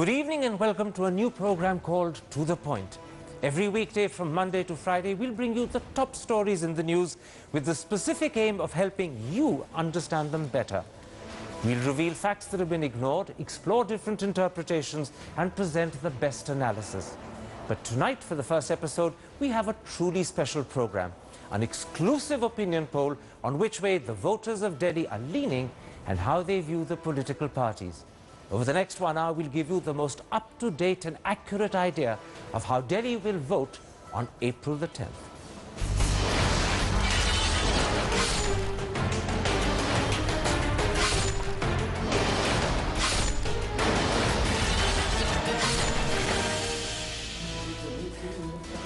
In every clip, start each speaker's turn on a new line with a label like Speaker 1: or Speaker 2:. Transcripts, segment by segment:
Speaker 1: Good evening and welcome to a new program called To The Point. Every weekday from Monday to Friday, we'll bring you the top stories in the news with the specific aim of helping you understand them better. We'll reveal facts that have been ignored, explore different interpretations, and present the best analysis. But tonight, for the first episode, we have a truly special program, an exclusive opinion poll on which way the voters of Delhi are leaning and how they view the political parties. Over the next 1 hour, we'll give you the most up-to-date and accurate idea of how Delhi will vote on April the 10th.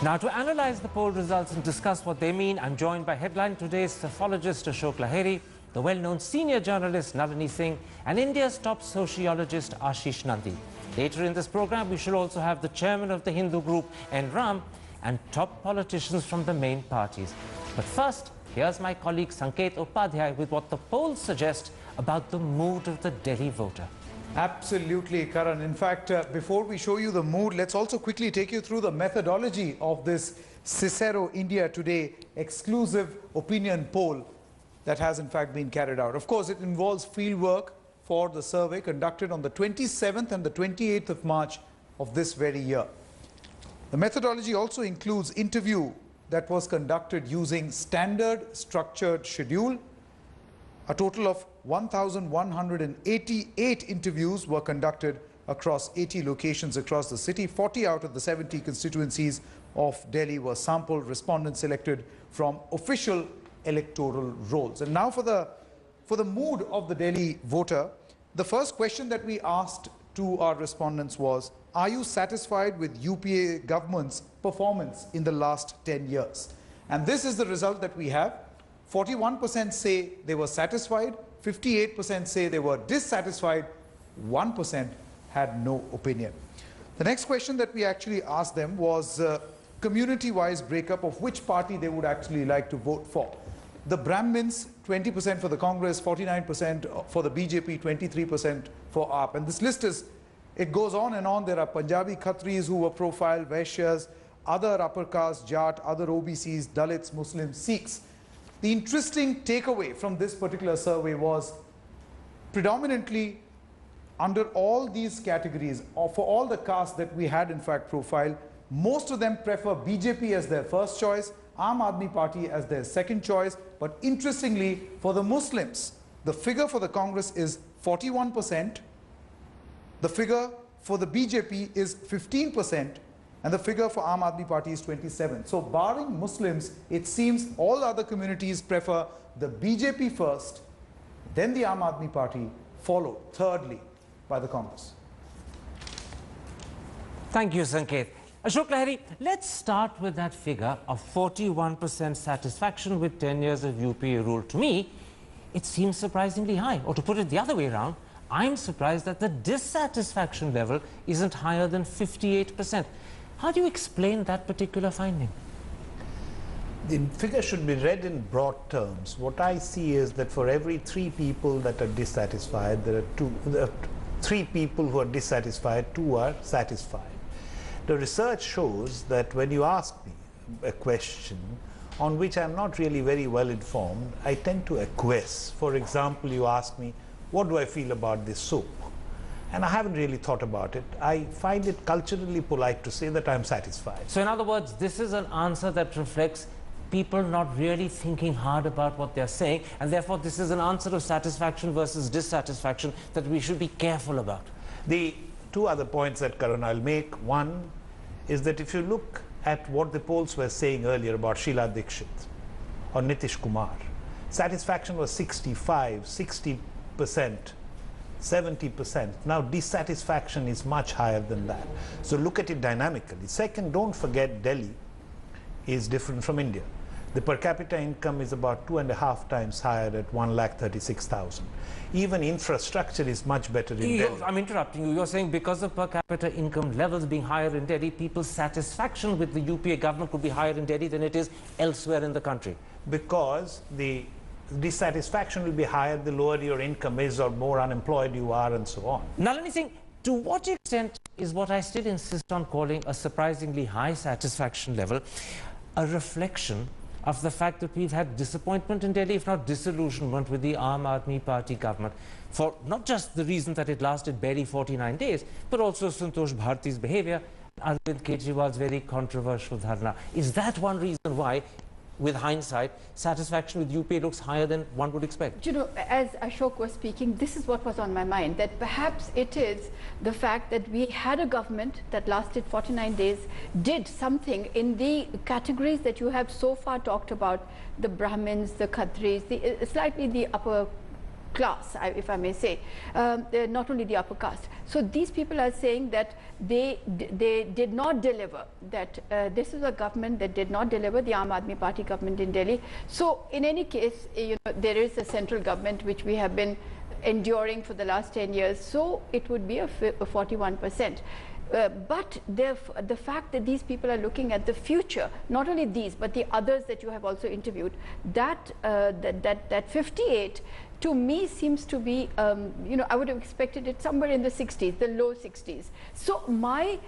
Speaker 1: Now, to analyze the poll results and discuss what they mean, I'm joined by Headline Today's stathologist Ashok Lahiri, the well-known senior journalist Nalini Singh, and India's top sociologist Ashish Nandi. Later in this program, we shall also have the chairman of the Hindu group, N. Ram, and top politicians from the main parties. But first, here's my colleague Sanket Upadhyay with what the polls suggest about the mood of the Delhi voter.
Speaker 2: Absolutely, Karan. In fact, before we show you the mood, let's also quickly take you through the methodology of this Cicero India Today exclusive opinion poll that has in fact been carried out. Of course, it involves field work for the survey conducted on the 27th and the 28th of March of this very year. The methodology also includes interview that was conducted using standard structured schedule. A total of 1,188 interviews were conducted across 80 locations across the city. 40 out of the 70 constituencies of Delhi were sampled. Respondents selected from official electoral rolls. And now for the mood of the Delhi voter, the first question that we asked to our respondents was, are you satisfied with UPA government's performance in the last 10 years? And this is the result that we have. 41% say they were satisfied, 58% say they were dissatisfied, 1% had no opinion. The next question that we actually asked them was community-wise breakup of which party they would actually like to vote for. The Brahmins, 20% for the Congress, 49% for the BJP, 23% for AAP. And this list it goes on and on. There are Punjabi Khatris who were profiled, Vaishyas, other upper caste, Jat, other OBCs, Dalits, Muslims, Sikhs. The interesting takeaway from this particular survey was predominantly under all these categories, or for all the castes that we had in fact profiled, most of them prefer BJP as their first choice, Aam Aadmi Party as their second choice. But interestingly, for the Muslims, the figure for the Congress is 41%, the figure for the BJP is 15%, and the figure for Aam Aadmi Party is 27%. So barring Muslims, it seems all other communities prefer the BJP first, then the Aam Aadmi Party, followed thirdly by the Congress.
Speaker 1: Thank you, Sanket. Ashok Lahiri, let's start with that figure of 41% satisfaction with 10 years of UPA rule. To me, it seems surprisingly high. Or to put it the other way around, I'm surprised that the dissatisfaction level isn't higher than 58%. How do you explain that particular finding?
Speaker 3: The figure should be read in broad terms. What I see is that for every 3 people that are dissatisfied, there are 3 people who are dissatisfied, 2 are satisfied. The research shows that when you ask me a question on which I'm not really very well informed, I tend to acquiesce. For example, you ask me, what do I feel about this soap? And I haven't really thought about it. I find it culturally polite to say that I'm satisfied.
Speaker 1: So in other words, this is an answer that reflects people not really thinking hard about what they're saying, and therefore this is an answer of satisfaction versus dissatisfaction that we should be careful about.
Speaker 3: The 2 other points that Karan I'll make. One is that if you look at what the polls were saying earlier about Sheila Dikshit or Nitish Kumar, satisfaction was 65, 60%, 70%. Now dissatisfaction is much higher than that. So look at it dynamically. Second, don't forget Delhi is different from India. The per capita income is about 2.5 times higher at 1,36,000. Even infrastructure is much better in Delhi.
Speaker 1: I'm interrupting you. You're saying because of per capita income levels being higher in Delhi, people's satisfaction with the UPA government could be higher in Delhi than it is elsewhere in the country.
Speaker 3: Because the dissatisfaction will be higher the lower your income is or more unemployed you are and so on.
Speaker 1: Nalini Singh, to what extent is what I still insist on calling a surprisingly high satisfaction level, a reflection of the fact that we've had disappointment in Delhi, if not disillusionment, with the Aam Aadmi Party government, for not just the reason that it lasted barely 49 days, but also Santosh Bharti's behavior, Arvind Kejriwal's very controversial dharna. Is that one reason why, with hindsight, satisfaction with UP looks higher than one would expect?
Speaker 4: You know, as Ashok was speaking, this is what was on my mind, that perhaps it is the fact that we had a government that lasted 49 days, did something in the categories that you have so far talked about, the Brahmins, the Khatris, slightly the upper class, if I may say, not only the upper caste. So these people are saying that they did not deliver, that this is a government that did not deliver, the Aam Aadmi Party government in Delhi. So in any case, you know, there is a central government which we have been enduring for the last 10 years, so it would be a 41%. But the fact that these people are looking at the future, not only these, but the others that you have also interviewed, that 58 to me seems to be, you know, I would have expected it somewhere in the 60s, the low 60s. So my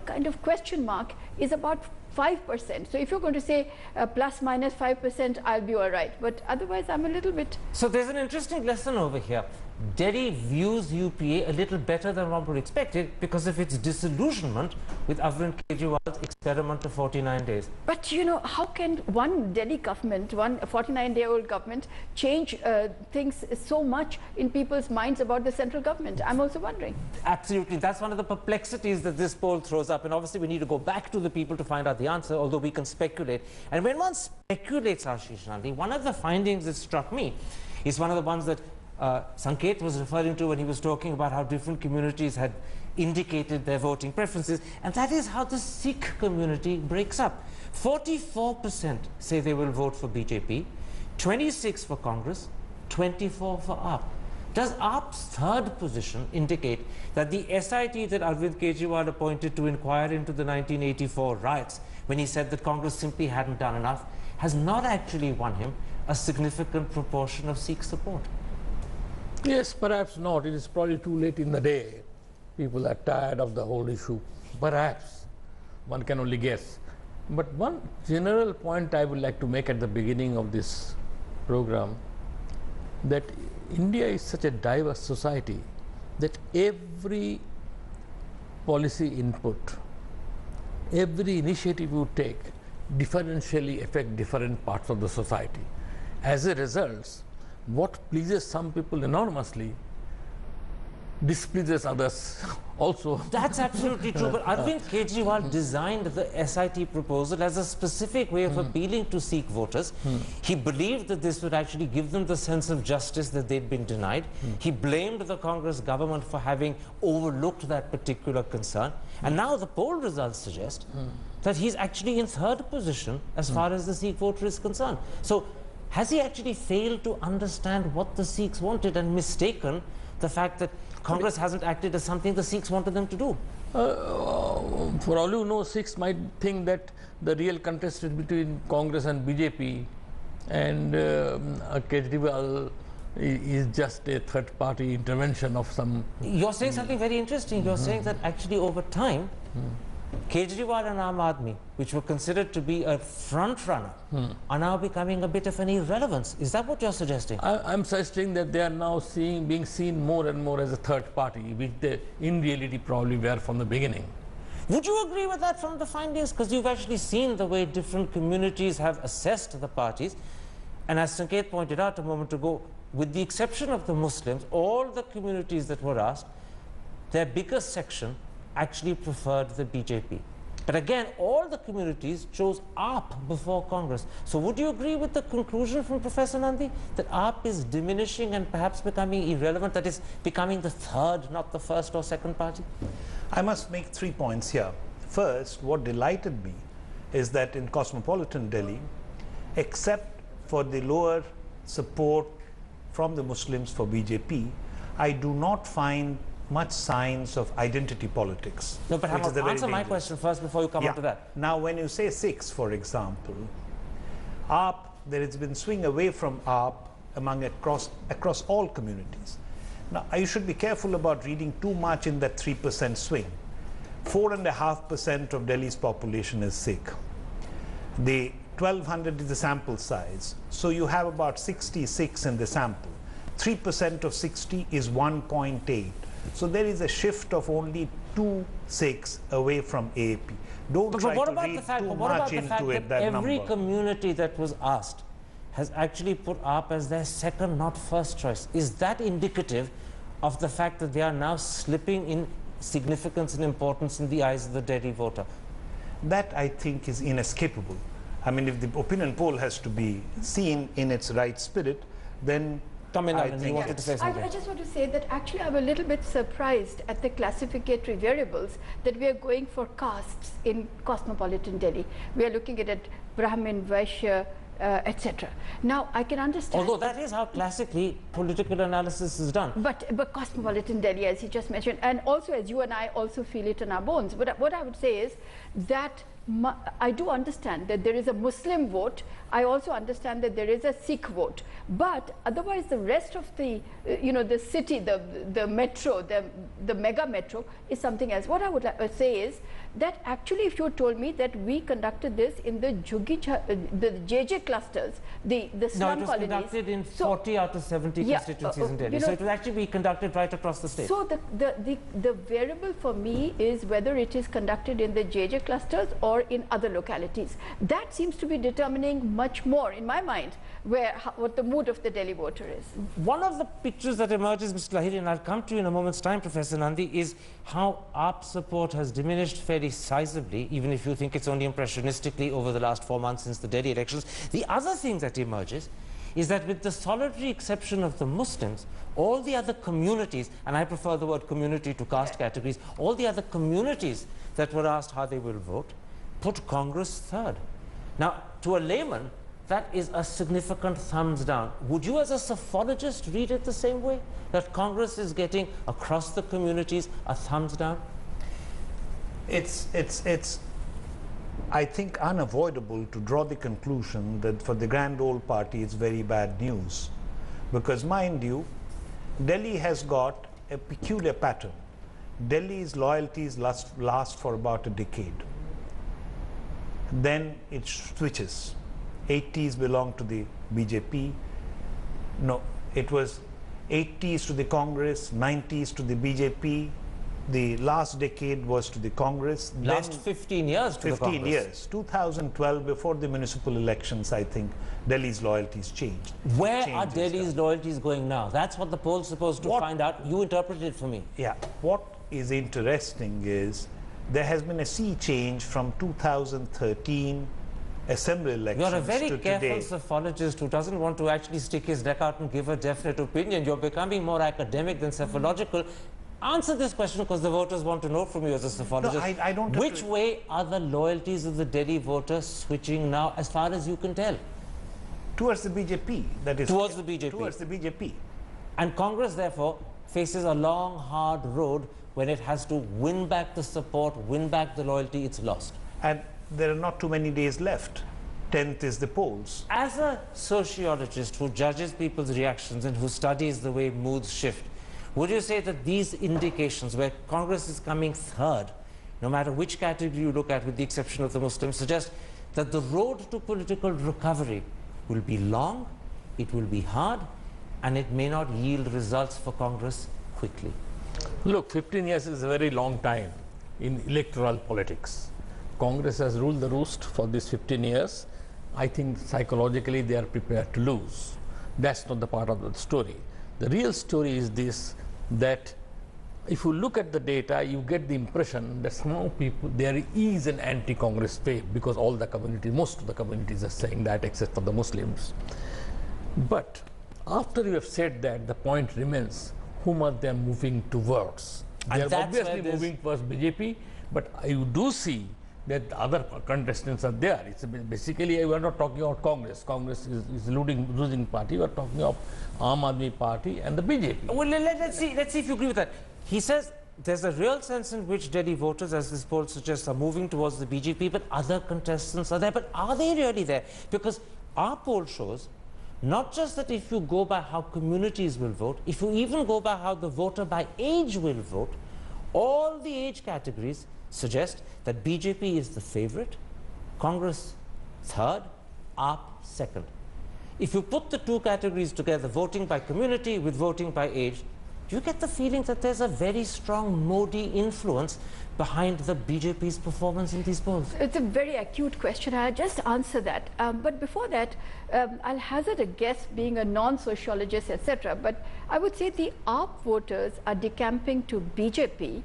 Speaker 4: kind of question mark is about 5%. So if you're going to say plus minus 5%, I'll be all right. But otherwise, I'm a little bit...
Speaker 1: So there's an interesting lesson over here. Delhi views UPA a little better than one would expect it because of its disillusionment with Arvind Kejriwal's experiment of 49 days.
Speaker 4: But you know, how can one Delhi government, one 49-day-old government, change things so much in people's minds about the central government? I'm also wondering.
Speaker 1: Absolutely. That's one of the perplexities that this poll throws up. And obviously, we need to go back to the people to find out the answer, although we can speculate. And when one speculates, Ashish Nandi, one of the findings that struck me is one of the ones that Sanket was referring to when he was talking about how different communities had indicated their voting preferences, and that is how the Sikh community breaks up. 44% say they will vote for BJP, 26% for Congress, 24% for AAP. Does AAP's third position indicate that the SIT that Arvind Kejriwal appointed to inquire into the 1984 riots, when he said that Congress simply hadn't done enough, has not actually won him a significant proportion of Sikh support?
Speaker 5: Yes, perhaps not. It is probably too late in the day. People are tired of the whole issue. Perhaps. One can only guess. But one general point I would like to make at the beginning of this program, that India is such a diverse society that every policy input, every initiative you take differentially affect different parts of the society. As a result, what pleases some people enormously displeases others also.
Speaker 1: That's absolutely true. But Arvind Kejriwal designed the SIT proposal as a specific way of appealing to Sikh voters. He believed that this would actually give them the sense of justice that they'd been denied. He blamed the Congress government for having overlooked that particular concern. And now the poll results suggest that he's actually in third position as far as the Sikh voter is concerned. So has he actually failed to understand what the Sikhs wanted and mistaken the fact that Congress hasn't acted as something the Sikhs wanted them to do?
Speaker 5: For all you know, Sikhs might think that the real contest is between Congress and BJP, and Kejriwal is just a third-party intervention of some...
Speaker 1: You're saying something very interesting. You're saying that actually over time, Kejriwal and Aam Aadmi, which were considered to be a front-runner, are now becoming a bit of an irrelevance. Is that what you're suggesting?
Speaker 5: I'm suggesting that they are now being seen more and more as a third party, which they in reality probably were from the beginning.
Speaker 1: Would you agree with that from the findings? Because you've actually seen the way different communities have assessed the parties. And as Sanket pointed out a moment ago, with the exception of the Muslims, all the communities that were asked, their biggest section actually preferred the BJP. But again, all the communities chose AAP before Congress. So would you agree with the conclusion from Professor Nandi that AAP is diminishing and perhaps becoming irrelevant, that is becoming the third, not the first or second party?
Speaker 3: I must make 3 points here. First, what delighted me is that in cosmopolitan Delhi, except for the lower support from the Muslims for BJP, I do not find much signs of identity politics.
Speaker 1: No, but answer my question first before you come on to that.
Speaker 3: Now, when you say Sikhs, for example, AAP, there has been swing away from AAP across all communities. Now, you should be careful about reading too much in that 3% swing, 4.5% of Delhi's population is Sikh. The 1200 is the sample size. So you have about 66 in the sample. 3% of 60 is 1.8. So there is a shift of only 2/6 away from AAP. Don't
Speaker 1: But
Speaker 3: try
Speaker 1: what
Speaker 3: to
Speaker 1: about
Speaker 3: read
Speaker 1: the fact,
Speaker 3: too
Speaker 1: what about
Speaker 3: much
Speaker 1: the fact
Speaker 3: into it,
Speaker 1: that
Speaker 3: that
Speaker 1: every
Speaker 3: number.
Speaker 1: community that was asked has actually put AAP as their second, not first choice? Is that indicative of the fact that they are now slipping in significance and importance in the eyes of the Delhi voter?
Speaker 3: That, I think, is inescapable. I mean, if the opinion poll has to be seen in its right spirit, then
Speaker 1: Come in,
Speaker 3: I
Speaker 1: Anand, you
Speaker 3: think
Speaker 1: wanted to say something.
Speaker 4: I just want to say that actually I'm a little bit surprised at the classificatory variables that we are going for castes in cosmopolitan Delhi. We are looking at it Brahmin, Vaishya, etc. Now I can understand.
Speaker 1: Although that is how classically political analysis is done.
Speaker 4: But cosmopolitan Delhi, as he just mentioned, and also as you and I also feel it in our bones. But what I would say is that I do understand that there is a Muslim vote. I also understand that there is a Sikh vote. But otherwise, the rest of the, the city, the metro, the mega metro is something else. What I would say is that actually, if you told me that we conducted this in the the JJ clusters, the slum
Speaker 1: No, it was
Speaker 4: colonies.
Speaker 1: conducted in 40 out of 70 constituencies in Delhi. So it will actually be conducted right across the state.
Speaker 4: So the variable for me is whether it is conducted in the JJ clusters or in other localities. That seems to be determining much more, in my mind, what the mood of the Delhi voter is.
Speaker 1: One of the pictures that emerges, Mr. Lahiri, and I'll come to you in a moment's time, Professor Nandi, is how AAP support has diminished fairly sizably, even if you think it's only impressionistically over the last 4 months since the Delhi elections. The other thing that emerges is that with the solitary exception of the Muslims, all the other communities, and I prefer the word community to caste categories, all the other communities that were asked how they will vote, put Congress third. Now, to a layman, that is a significant thumbs down. Would you as a psephologist read it the same way? That Congress is getting across the communities a thumbs down?
Speaker 3: It's I think, unavoidable to draw the conclusion that for the grand old party it's very bad news. Because mind you, Delhi has got a peculiar pattern. Delhi's loyalties last for about a decade. Then it switches. 80s belong to the BJP. No, it was 80s to the Congress, 90s to the BJP. The last decade was to the Congress.
Speaker 1: Last
Speaker 3: then
Speaker 1: 15 years to the Congress.
Speaker 3: 15 years. 2012, before the municipal elections, I think Delhi's loyalties changed.
Speaker 1: Where are Delhi's loyalties going now? That's what the poll's supposed to find out. You interpreted it for me.
Speaker 3: Yeah. What is interesting is there has been a sea change from 2013 assembly elections
Speaker 1: You're a very
Speaker 3: to
Speaker 1: careful
Speaker 3: today.
Speaker 1: psephologist who doesn't want to actually stick his neck out and give a definite opinion. You're becoming more academic than psephological. Answer this question, because the voters want to know from you as a psephologist.
Speaker 3: No, I don't.
Speaker 1: Which way are the loyalties of the Delhi voters switching now, as far as you can tell?
Speaker 3: Towards the BJP. That is
Speaker 1: Towards the BJP.
Speaker 3: Towards the BJP.
Speaker 1: And Congress, therefore, faces a long, hard road when it has to win back the support, win back the loyalty it's lost.
Speaker 3: And there are not too many days left. 10th is the polls.
Speaker 1: As a sociologist who judges people's reactions and who studies the way moods shift, would you say that these indications where Congress is coming third, no matter which category you look at with the exception of the Muslims, suggest that the road to political recovery will be long, it will be hard, and it may not yield results for Congress quickly?
Speaker 5: Look, 15 years is a very long time in electoral politics. Congress has ruled the roost for these 15 years. I think psychologically they are prepared to lose. That's not the part of the story. The real story is this, that if you look at the data, you get the impression that some people, there is an anti-Congress wave, because all the communities, most of the communities are saying that, except for the Muslims. But after you have said that, the point remains, whom are they moving towards? They are obviously moving towards BJP, but you do see that other contestants are there. It's basically, we are not talking about Congress. Congress is losing party. We are talking of Aam Aadmi Party and the BJP.
Speaker 1: Well, let's see if you agree with that. He says there's a real sense in which Delhi voters, as this poll suggests, are moving towards the BJP, but other contestants are there. But are they really there? Because our poll shows not just that if you go by how communities will vote, if you even go by how the voter by age will vote, all the age categories suggest that BJP is the favorite, Congress third, AAP second. If you put the two categories together, voting by community with voting by age, you get the feeling that there's a very strong Modi influence behind the BJP's performance in these polls.
Speaker 4: It's a very acute question. I'll just answer that. But before that, I'll hazard a guess, being a non-sociologist, etc. But I would say the AAP voters are decamping to BJP.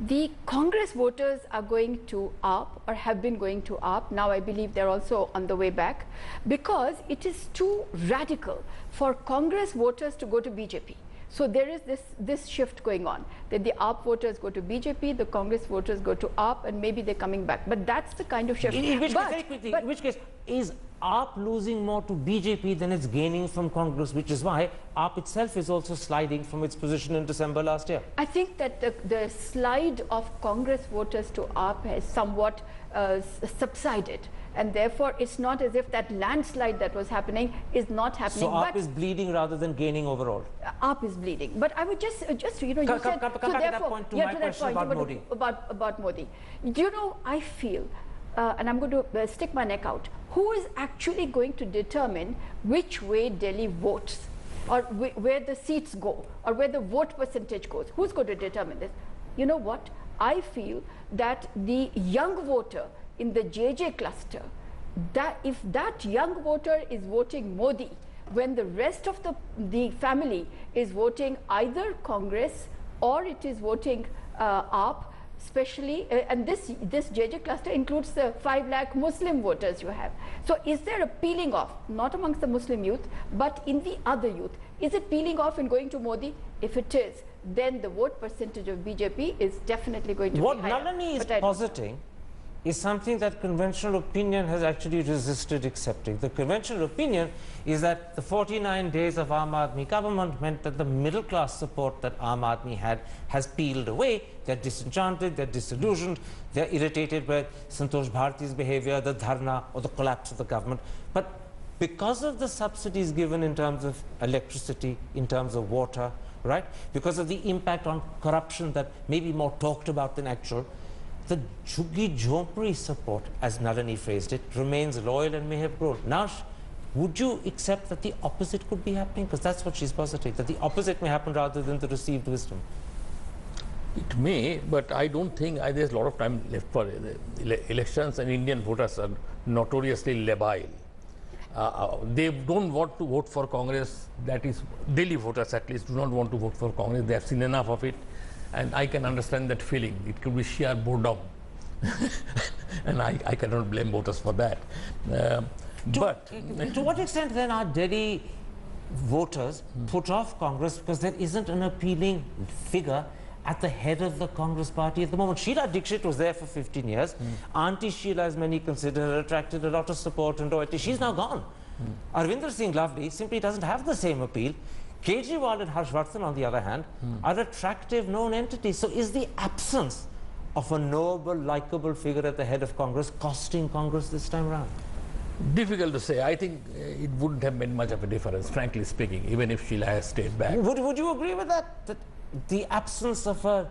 Speaker 4: The Congress voters are going to AAP, or have been going to AAP. Now I believe they're also on the way back, because it is too radical for Congress voters to go to BJP. So there is this shift going on, that the AAP voters go to BJP, the Congress voters go to AAP, and maybe they're coming back. But that's the kind of shift.
Speaker 1: In which case, very quickly, in which case, is AAP losing more to BJP than it's gaining from Congress, which is why AAP itself is also sliding from its position in December last year?
Speaker 4: I think that the slide of Congress voters to AAP has somewhat subsided. And therefore, it's not as if that landslide that was happening is not happening.
Speaker 1: So AAP is bleeding rather than gaining overall?
Speaker 4: AAP is bleeding. But I would just you know,
Speaker 1: come back to that point, to my question about Modi.
Speaker 4: About Modi. Do you know, I feel, and I'm going to stick my neck out, who is actually going to determine which way Delhi votes, or where the seats go, or where the vote percentage goes? Who's going to determine this? You know what? I feel that the young voter in the JJ cluster, that if that young voter is voting Modi, when the rest of the family is voting either Congress or it is voting AAP, especially, and this JJ cluster includes the 5 lakh Muslim voters you have. So is there a peeling off, not amongst the Muslim youth, but in the other youth? Is it peeling off and going to Modi? If it is, then the vote percentage of BJP is definitely going to be higher.
Speaker 1: What Nalini is positing is something that conventional opinion has actually resisted accepting. The conventional opinion is that the 49 days of Aam Aadmi government meant that the middle class support that Aam Aadmi had has peeled away. They're disenchanted, they're disillusioned, they're irritated by Santosh Bharti's behavior, the dharna, or the collapse of the government. But because of the subsidies given in terms of electricity, in terms of water, right? Because of the impact on corruption that may be more talked about than actual, the Jhuggi Jhompri support, as Nalini phrased it, remains loyal and may have grown. Nash, would you accept that the opposite could be happening? Because that's what she's positing, that the opposite may happen rather than the received wisdom.
Speaker 5: It may, but I don't think there's a lot of time left for elections, and Indian voters are notoriously labile. They don't want to vote for Congress. That is, Delhi voters at least do not want to vote for Congress. They have seen enough of it. And I can understand that feeling. It could be sheer boredom. And I cannot blame voters for that.
Speaker 1: To what extent then are Delhi voters put off Congress because there isn't an appealing figure at the head of the Congress party at the moment? Sheila Dikshit was there for 15 years. Auntie Sheila, as many consider her, attracted a lot of support and loyalty. She's now gone. Arvinder Singh Lavdi simply doesn't have the same appeal. Kejriwal and Harshvardhan, on the other hand, are attractive known entities. So is the absence of a knowable, likable figure at the head of Congress costing Congress this time around?
Speaker 5: Difficult to say. I think it wouldn't have made much of a difference, frankly speaking, even if Sheila has stayed back.
Speaker 1: Would you agree with that? That the absence of a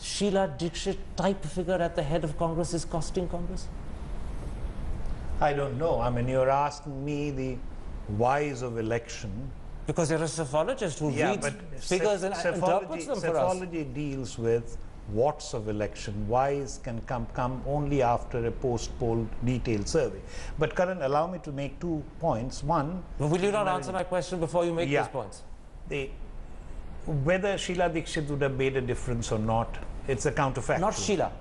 Speaker 1: Sheila Dikshit type figure at the head of Congress is costing Congress?
Speaker 3: I don't know. I mean, you're asking me the whys of election.
Speaker 1: Because you're a psephologist who reads figures and interprets them for us.
Speaker 3: Psephology deals with whats of election. Whys can come only after a post-poll detailed survey. But Karan, allow me to make 2 points. One,
Speaker 1: will you not answer my question before you make those points?
Speaker 3: Whether Sheila Dikshit would have made a difference or not, it's a counterfactual.
Speaker 1: Not Sheila.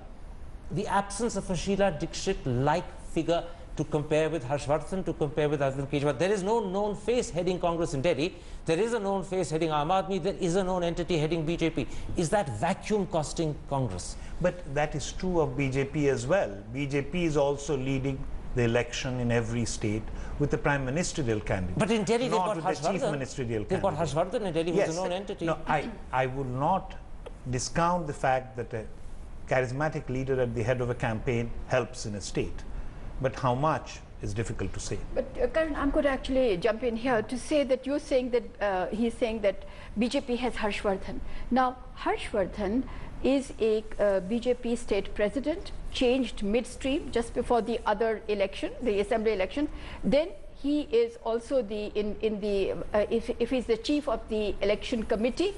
Speaker 1: The absence of a Sheila Dikshit-like figure to compare with Harshvardhan, to compare with Arvind Kejriwal. There is no known face heading Congress in Delhi. There is a known face heading Aam Aadmi. There is a known entity heading BJP. Is that vacuum costing Congress?
Speaker 3: But that is true of BJP as well. BJP is also leading the election in every state with the prime ministerial candidate.
Speaker 1: But in Delhi, they've got
Speaker 3: Harshvardhan. Chief ministerial
Speaker 1: they've got Harshvardhan in Delhi, who's a known entity.
Speaker 3: No, I would not discount the fact that a charismatic leader at the head of a campaign helps in a state. But how much is difficult to say.
Speaker 4: But Karan, I'm going to actually jump in here to say that you're saying that he's saying that BJP has Harshvardhan. Now, Harshvardhan is a BJP state president, changed midstream just before the other election, the assembly election. Then he is also the if he's the chief of the election committee,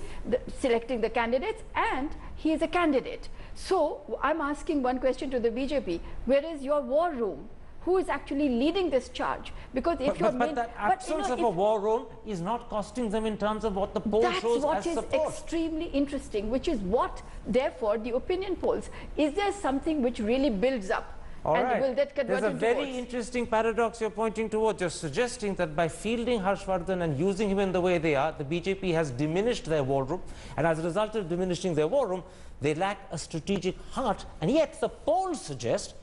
Speaker 4: selecting the candidates, and he is a candidate. So I'm asking one question to the BJP: where is your war room? Who is actually leading this charge? Because if you're
Speaker 1: but that absence of a war room is not costing them in terms of what the poll shows as support.
Speaker 4: That's what is extremely interesting, which is what, therefore, the opinion polls. Is there something which really builds up?
Speaker 1: All
Speaker 4: and
Speaker 1: right.
Speaker 4: will that convert
Speaker 1: There's a
Speaker 4: into
Speaker 1: very
Speaker 4: votes?
Speaker 1: interesting paradox you're pointing towards. You're suggesting that by fielding Harshvardhan and using him in the way they are, the BJP has diminished their war room, and as a result of diminishing their war room, they lack a strategic heart, and yet the polls suggest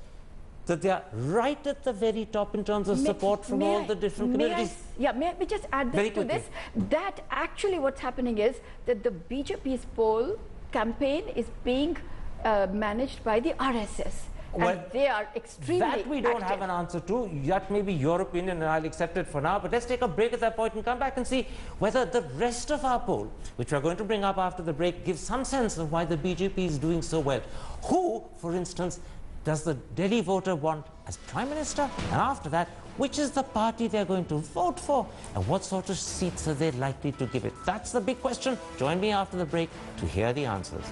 Speaker 1: that they are right at the very top in terms of support from all the different communities.
Speaker 4: May I just add this to this? That actually what's happening is that the BJP's poll campaign is being managed by the RSS.
Speaker 1: Well,
Speaker 4: and they are extremely
Speaker 1: that we don't
Speaker 4: active.
Speaker 1: have an answer to. That may be your opinion and I'll accept it for now. But let's take a break at that point and come back and see whether the rest of our poll, which we're going to bring up after the break, gives some sense of why the BJP is doing so well. Who, for instance, does the Delhi voter want as Prime Minister? And after that, which is the party they're going to vote for? And what sort of seats are they likely to give it? That's the big question. Join me after the break to hear the answers.